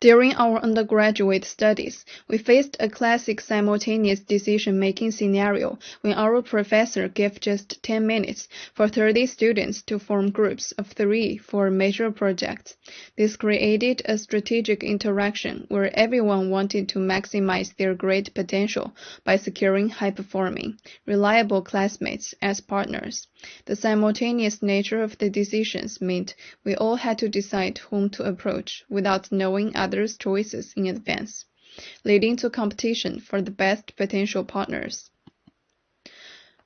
During our undergraduate studies, we faced a classic simultaneous decision-making scenario when our professor gave just 10 minutes for 30 students to form groups of 3 for a major project. This created a strategic interaction where everyone wanted to maximize their great potential by securing high-performing, reliable classmates as partners. The simultaneous nature of the decisions meant we all had to decide whom to approach without knowing others' choices in advance, leading to competition for the best potential partners.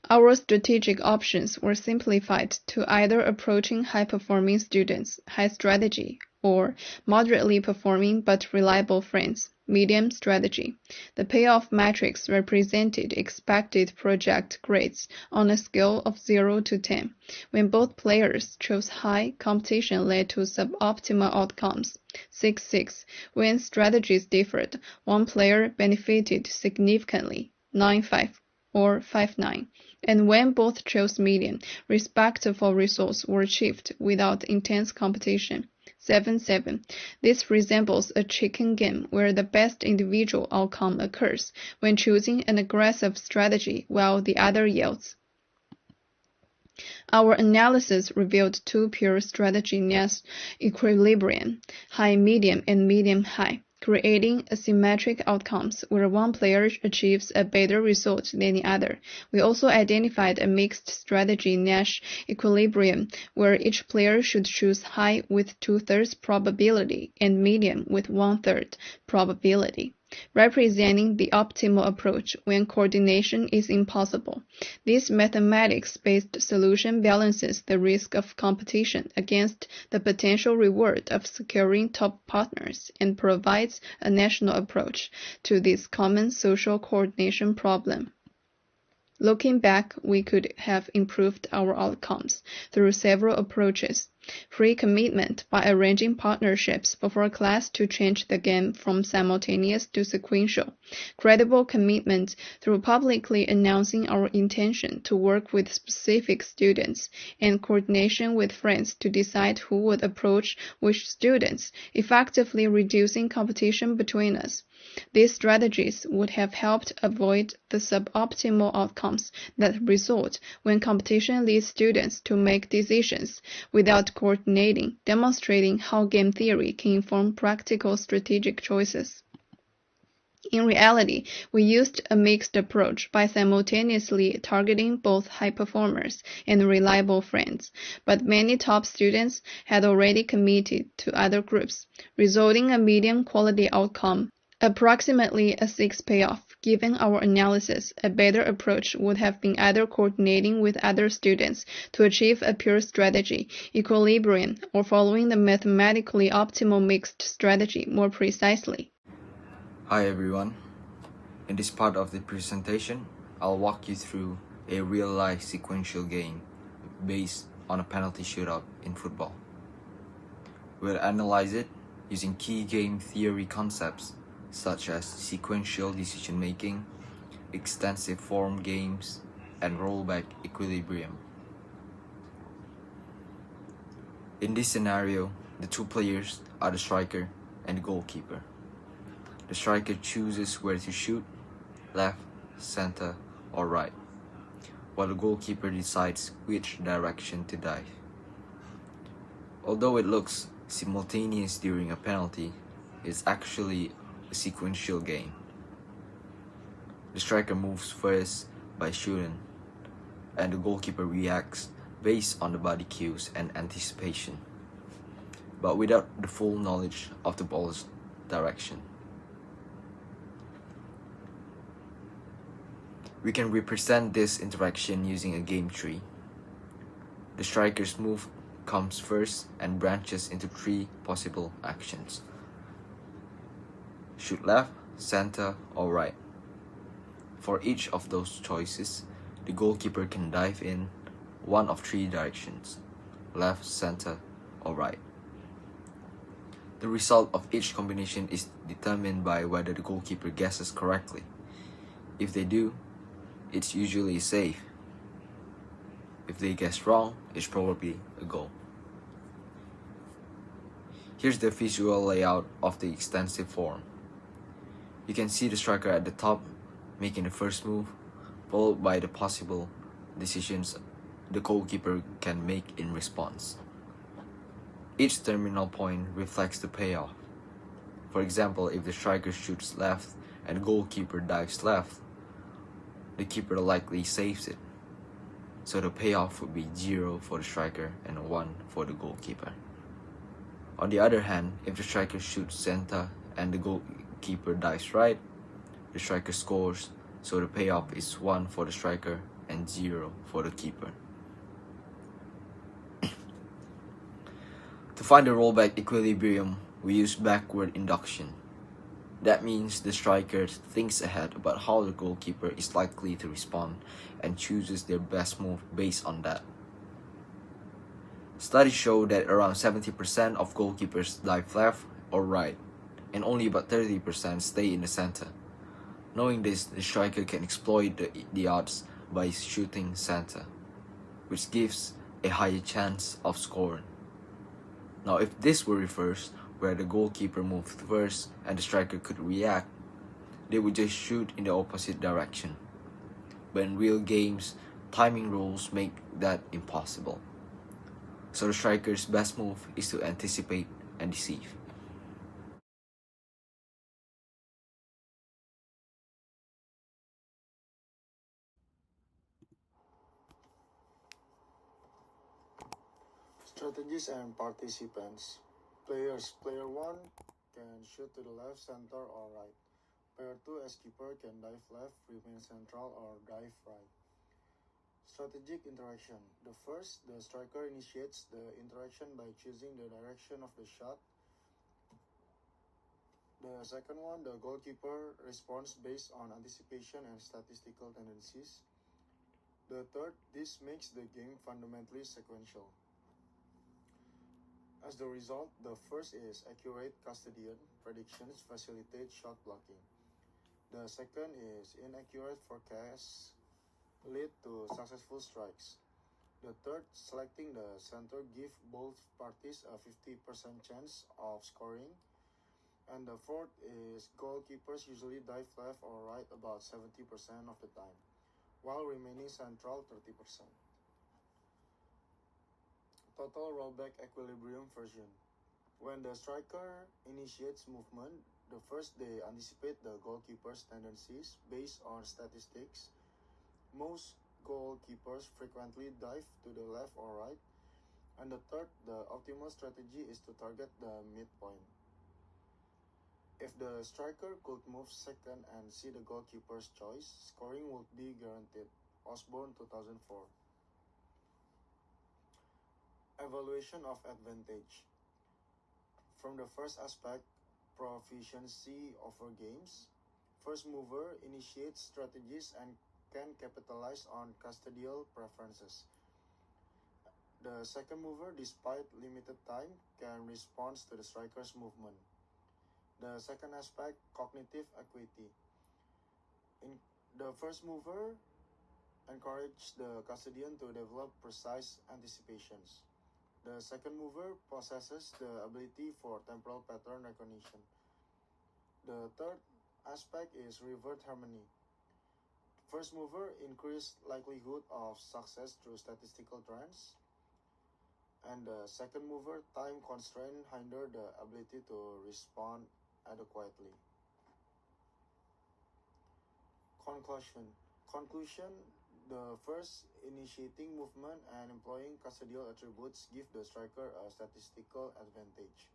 Our strategic options were simplified to either approaching high-performing students, high strategy, or moderately performing but reliable friends, medium strategy. The payoff matrix represented expected project grades on a scale of 0 to 10. When both players chose high, competition led to suboptimal outcomes. 6-6. When strategies differed, one player benefited significantly. 9-5 or 5-9. And when both chose medium, respectful results were achieved without intense competition. 7-7. This resembles a chicken game where the best individual outcome occurs when choosing an aggressive strategy while the other yields. Our analysis revealed 2 pure strategy Nash equilibrium, high medium and medium high, creating asymmetric outcomes where one player achieves a better result than the other. We also identified a mixed strategy Nash equilibrium where each player should choose high with 2/3 probability and medium with 1/3 probability, representing the optimal approach when coordination is impossible. This mathematics-based solution balances the risk of competition against the potential reward of securing top partners and provides a national approach to this common social coordination problem. Looking back, we could have improved our outcomes through several approaches. Free commitment by arranging partnerships before class to change the game from simultaneous to sequential. Credible commitment through publicly announcing our intention to work with specific students, and coordination with friends to decide who would approach which students, effectively reducing competition between us. These strategies would have helped avoid the suboptimal outcomes that result when competition leads students to make decisions without coordinating, demonstrating how game theory can inform practical strategic choices. In reality, we used a mixed approach by simultaneously targeting both high performers and reliable friends, but many top students had already committed to other groups, resulting in a medium quality outcome. Approximately a 6 payoff. Given our analysis, a better approach would have been either coordinating with other students to achieve a pure strategy equilibrium or following the mathematically optimal mixed strategy more precisely. Hi everyone. In this part of the presentation, I'll walk you through a real-life sequential game based on a penalty shootout in football. We'll analyze it using key game theory concepts such as sequential decision-making, extensive form games, and rollback equilibrium. In this scenario, the 2 players are the striker and the goalkeeper. The striker chooses where to shoot, left, center, or right, while the goalkeeper decides which direction to dive. Although it looks simultaneous during a penalty, it's actually a sequential game. The striker moves first by shooting, and the goalkeeper reacts based on the body cues and anticipation, but without the full knowledge of the ball's direction. We can represent this interaction using a game tree. The striker's move comes first and branches into 3 possible actions: shoot left, center, or right. For each of those choices, the goalkeeper can dive in one of 3 directions: left, center, or right. The result of each combination is determined by whether the goalkeeper guesses correctly. If they do, it's usually safe. If they guess wrong, it's probably a goal. Here's the visual layout of the extensive form. You can see the striker at the top making the first move, followed by the possible decisions the goalkeeper can make in response. Each terminal point reflects the payoff. For example, if the striker shoots left and the goalkeeper dives left, the keeper likely saves it. So the payoff would be 0 for the striker and 1 for the goalkeeper. On the other hand, if the striker shoots center and the goalkeeper dives right, the striker scores, so the payoff is 1 for the striker and 0 for the keeper. To find the rollback equilibrium, we use backward induction. That means the striker thinks ahead about how the goalkeeper is likely to respond and chooses their best move based on that. Studies show that around 70% of goalkeepers dive left or right, and only about 30% stay in the center. Knowing this, the striker can exploit the odds by shooting center, which gives a higher chance of scoring. Now, if this were reversed, where the goalkeeper moved first and the striker could react, they would just shoot in the opposite direction. But in real games, timing rules make that impossible. So the striker's best move is to anticipate and deceive. Strategies and participants. Players. Player 1 can shoot to the left, center, or right. Player 2 as keeper can dive left, remain central, or dive right. Strategic interaction. The striker initiates the interaction by choosing the direction of the shot. The second one, the goalkeeper responds based on anticipation and statistical tendencies. The third, this makes the game fundamentally sequential. As the result, the first is accurate custodian predictions facilitate shot blocking. The second is inaccurate forecasts lead to successful strikes. The third, selecting the center give both parties a 50% chance of scoring. And the fourth is goalkeepers usually dive left or right about 70% of the time, while remaining central 30%. Total rollback equilibrium version. When the striker initiates movement, first they anticipate the goalkeeper's tendencies based on statistics. Most goalkeepers frequently dive to the left or right. And the third, the optimal strategy is to target the midpoint. If the striker could move second and see the goalkeeper's choice, scoring would be guaranteed. Osborne 2004. Evaluation of advantage. From the first aspect, proficiency over games. First mover initiates strategies and can capitalize on custodial preferences. The second mover, despite limited time, can respond to the striker's movement. The second aspect, cognitive acuity. In the first mover encourages the custodian to develop precise anticipations. The second mover possesses the ability for temporal pattern recognition. The third aspect is revert harmony. First mover increase likelihood of success through statistical trends. And the second mover time constraint hinder the ability to respond adequately. Conclusion. The first, initiating movement and employing custodial attributes give the striker a statistical advantage.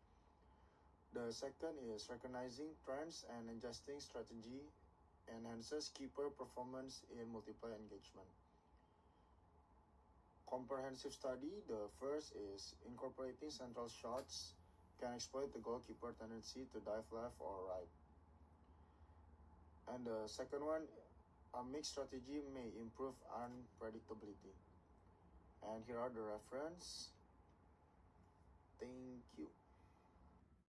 The second is recognizing trends and adjusting strategy enhances keeper performance in multiplayer engagement. Comprehensive study. The first is incorporating central shots can exploit the goalkeeper tendency to dive left or right. And the second one, a mixed strategy may improve unpredictability. And here are the reference. Thank you.